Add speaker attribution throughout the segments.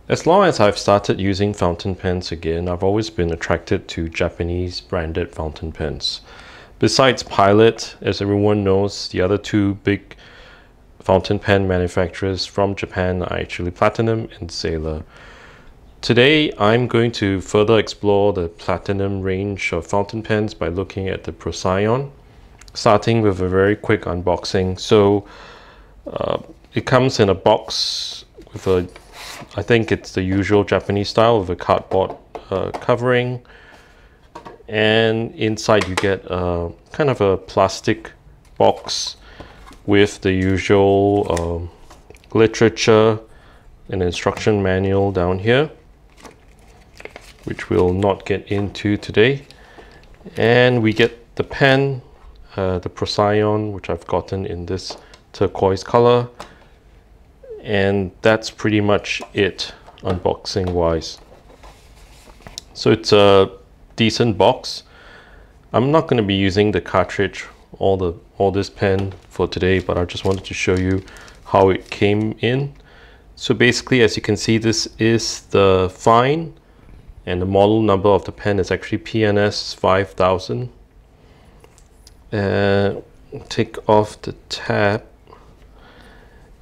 Speaker 1: As long as I've started using fountain pens again, I've always been attracted to Japanese branded fountain pens. Besides Pilot, as everyone knows, the other two big fountain pen manufacturers from Japan are actually Platinum and Sailor. Today, I'm going to further explore the Platinum range of fountain pens by looking at the Procyon, starting with a very quick unboxing. So, it comes in a box with I think it's the usual Japanese style with a cardboard covering, and inside you get a kind of a plastic box with the usual literature and instruction manual down here, which we'll not get into today. And we get the pen, the Procyon, which I've gotten in this turquoise color, and that's pretty much it unboxing wise. So it's a decent box. I'm not going to be using the cartridge or this pen for today, but I just wanted to show you how it came in. So basically, as you can see, this is the fine, and the model number of the pen is actually PNS 5000. Take off the tab,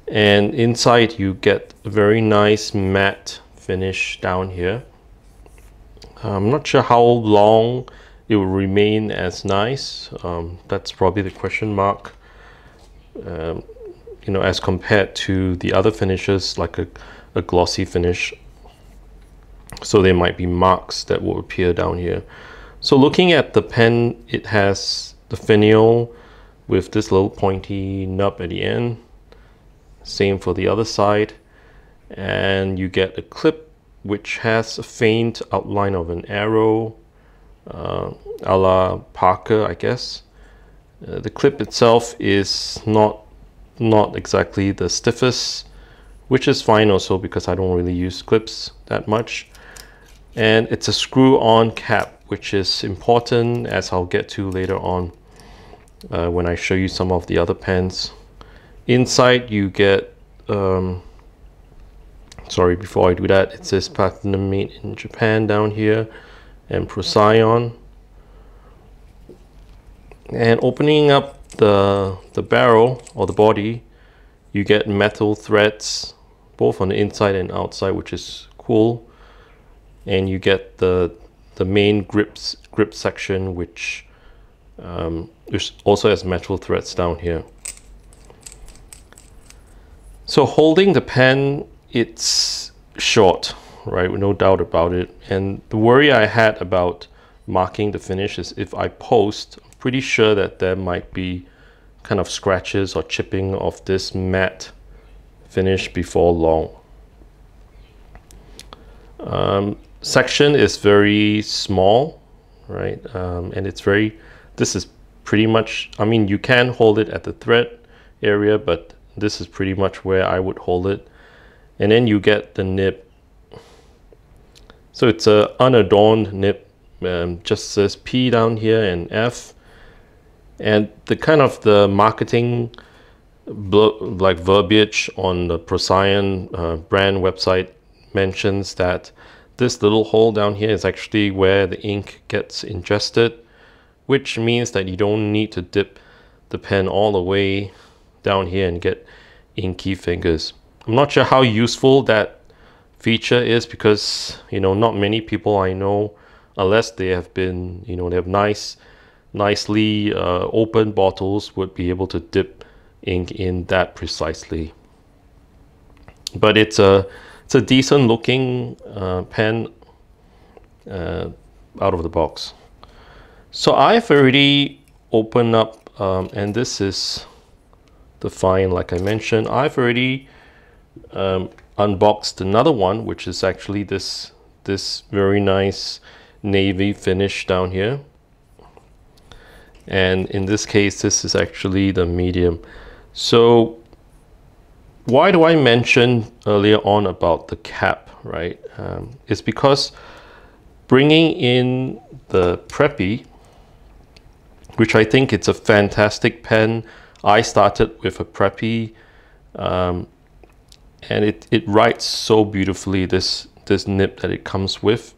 Speaker 1: and inside you get a very nice matte finish down here. I'm not sure how long it will remain as nice. That's probably the question mark. You know, as compared to the other finishes, like a glossy finish. So there might be marks that will appear down here. So looking at the pen, it has the finial with this little pointy nub at the end. Same for the other side. And you get a clip which has a faint outline of an arrow, a la Parker, I guess. The clip itself is not exactly the stiffest, which is fine also because I don't really use clips that much. And it's a screw-on cap, which is important, as I'll get to later on when I show you some of the other pens. Inside you get sorry, before I do that, it says Platinum made in Japan down here, and Procyon. And opening up the barrel or the body, you get metal threads both on the inside and outside, which is cool. And you get the main grip section, which also has metal threads down here. So holding the pen, it's short, right? No doubt about it. And the worry I had about marking the finish is if I post, I'm pretty sure that there might be kind of scratches or chipping of this matte finish before long. Section is very small, right? And it's this is pretty much, I mean, you can hold it at the thread area, but this is pretty much where I would hold it. And then you get the nib. So it's a unadorned nib, just says P down here and F. And the kind of the marketing like verbiage on the Procyon brand website mentions that this little hole down here is actually where the ink gets ingested, which means that you don't need to dip the pen all the way down here and get inky fingers. I'm not sure how useful that feature is because, you know, not many people I know, unless they have been, you know, they have nicely open bottles, would be able to dip ink in that precisely. But it's a decent looking pen out of the box. So I've already opened up, and this is the fine, like I mentioned. I've already unboxed another one, which is actually this very nice navy finish down here. And in this case, this is actually the medium. So why do I mention earlier on about the cap, right? It's because bringing in the Preppy, which I think it's a fantastic pen. I started with a Preppy, and it writes so beautifully, this nib that it comes with.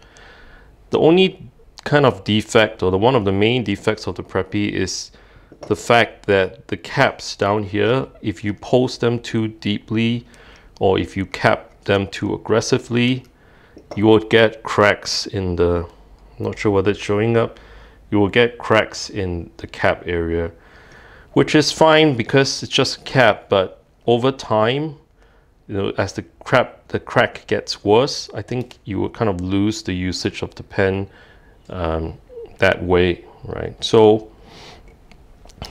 Speaker 1: The only kind of defect, or one of the main defects of the Preppy, is the fact that the caps down here, if you post them too deeply or if you cap them too aggressively, you will get cracks in the, I'm not sure whether it's showing up, you will get cracks in the cap area, which is fine because it's just a cap, but over time, you know, as the crack gets worse, I think you will kind of lose the usage of the pen that way, right? So,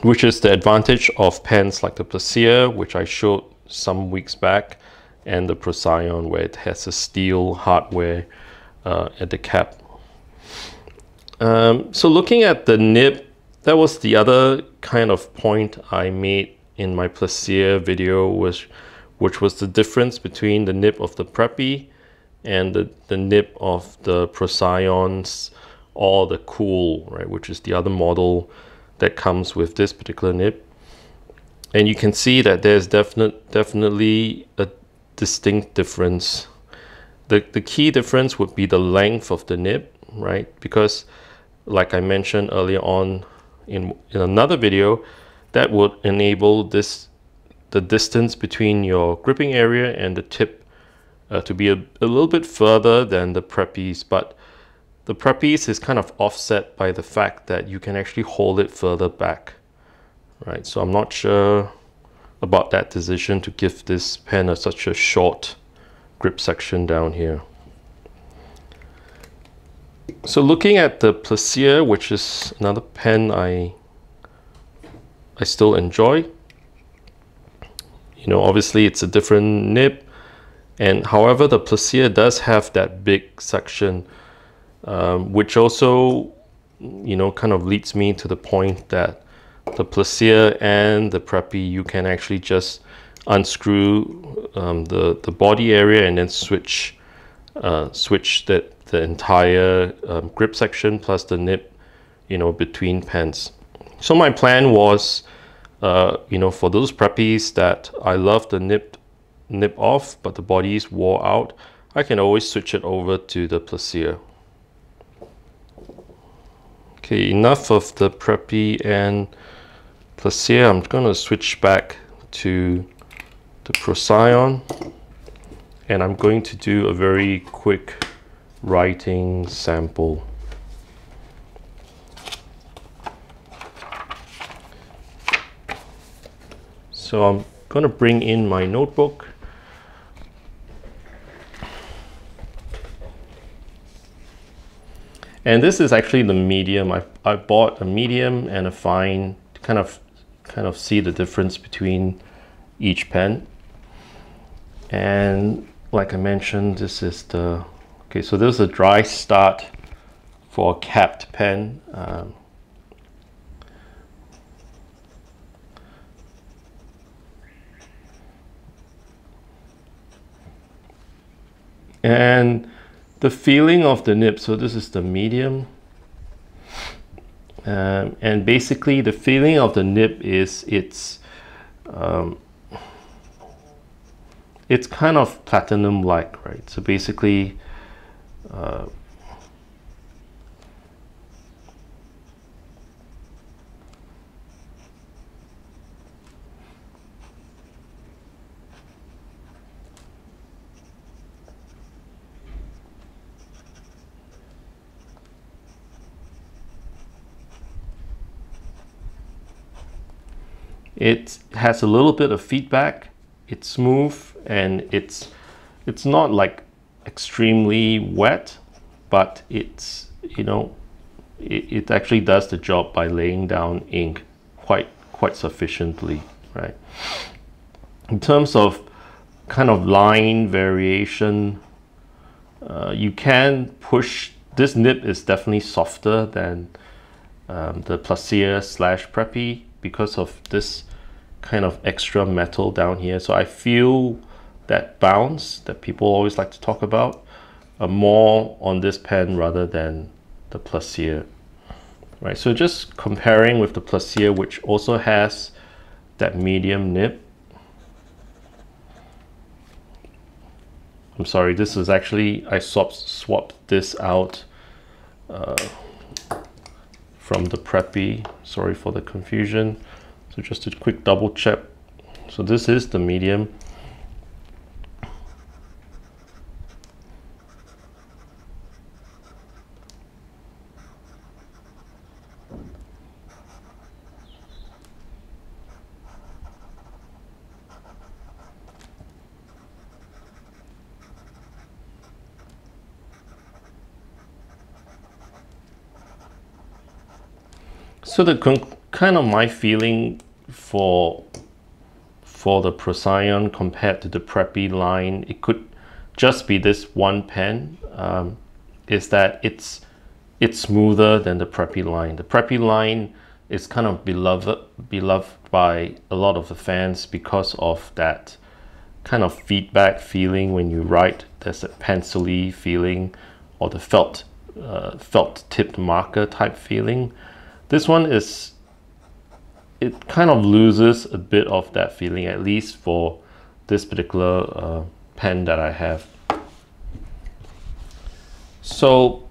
Speaker 1: which is the advantage of pens like the Plasir, which I showed some weeks back, and the Procyon, where it has a steel hardware at the cap. So looking at the nib, that was the other kind of point I made in my Plasir video, which was the difference between the nib of the Preppy and the nib of the Procyons, or the Cool, right, which is the other model that comes with this particular nib. And you can see that there's definitely a distinct difference. The key difference would be the length of the nib, right? Because like I mentioned earlier on in another video, that would enable the distance between your gripping area and the tip to be a little bit further than the Preppy's, but the Preppy's is kind of offset by the fact that you can actually hold it further back, right? So I'm not sure about that decision to give this pen such a short grip section down here. So looking at the Plasir, which is another pen I still enjoy, you know, obviously it's a different nib, and however the Plasir does have that big section, which also, you know, kind of leads me to the point that the Plasir and the Preppy, you can actually just unscrew the body area and then switch the entire grip section plus the nib, you know, between pens. So my plan was, you know, for those Preppies that I love the nib off, but the body's wore out, I can always switch it over to the Plasir. Okay, enough of the Preppy and Plasir. I'm going to switch back to the Procyon, and I'm going to do a very quick writing sample. So I'm going to bring in my notebook. And this is actually the medium. I bought a medium and a fine to kind of see the difference between each pen. And like I mentioned, this is the, okay, so this is a dry start for a capped pen. And the feeling of the nib, so this is the medium, and basically the feeling of the nib is it's kind of platinum-like, right? So basically, it has a little bit of feedback. It's smooth, and it's not like extremely wet, but it's, you know, it actually does the job by laying down ink quite sufficiently, right? In terms of kind of line variation, you can push. This nib is definitely softer than the Plasir / Preppy because of this kind of extra metal down here. So I feel that bounce that people always like to talk about more on this pen rather than the Plasir, right? So just comparing with the Plasir, which also has that medium nib, I'm sorry, this is actually, I swapped this out from the Preppy. Sorry for the confusion. So just a quick double check. So this is the medium. So the kind of my feeling for the Procyon compared to the Preppy line, it could just be this one pen, is that it's smoother than the Preppy line. The Preppy line is kind of beloved by a lot of the fans because of that kind of feedback feeling when you write. There's a pencil-y feeling, or the felt tipped marker type feeling. This one is, it kind of loses a bit of that feeling, at least for this particular pen that I have. So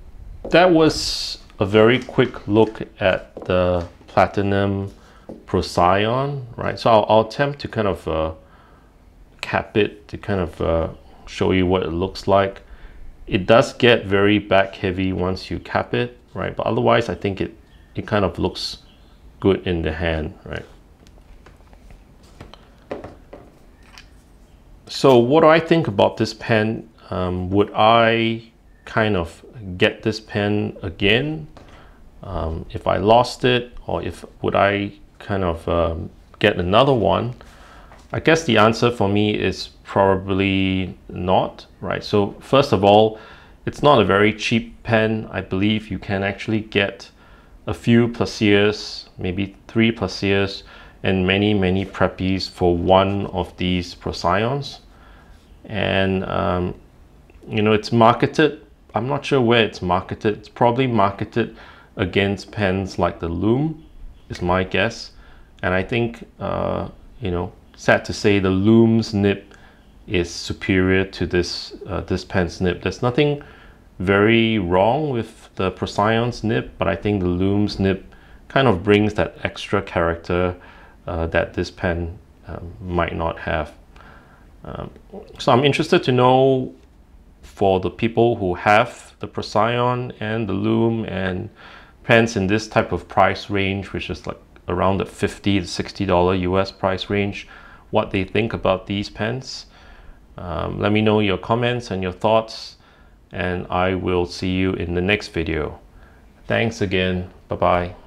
Speaker 1: that was a very quick look at the Platinum Procyon, right? So I'll attempt to kind of cap it to kind of show you what it looks like. It does get very back heavy once you cap it, right? But otherwise, I think it kind of looks good in the hand, right? So what do I think about this pen? Would I kind of get this pen again if I lost it, or would I kind of get another one? I guess the answer for me is probably not, right? So first of all, it's not a very cheap pen. I believe you can actually get a few Plasirs, maybe 3 Plasirs, and many Preppies for one of these Procyons. And you know, it's marketed, I'm not sure where it's marketed. It's probably marketed against pens like the Loom, is my guess. And I think you know, sad to say, the Loom's nib is superior to this pen's nib. There's nothing very wrong with the Procyon's nib, but I think the Loom's nib kind of brings that extra character that this pen might not have. So I'm interested to know, for the people who have the Procyon and the Loom and pens in this type of price range, which is like around the $50 to $60 US price range, what they think about these pens. Let me know your comments and your thoughts, and I will see you in the next video. Thanks again. Bye-bye.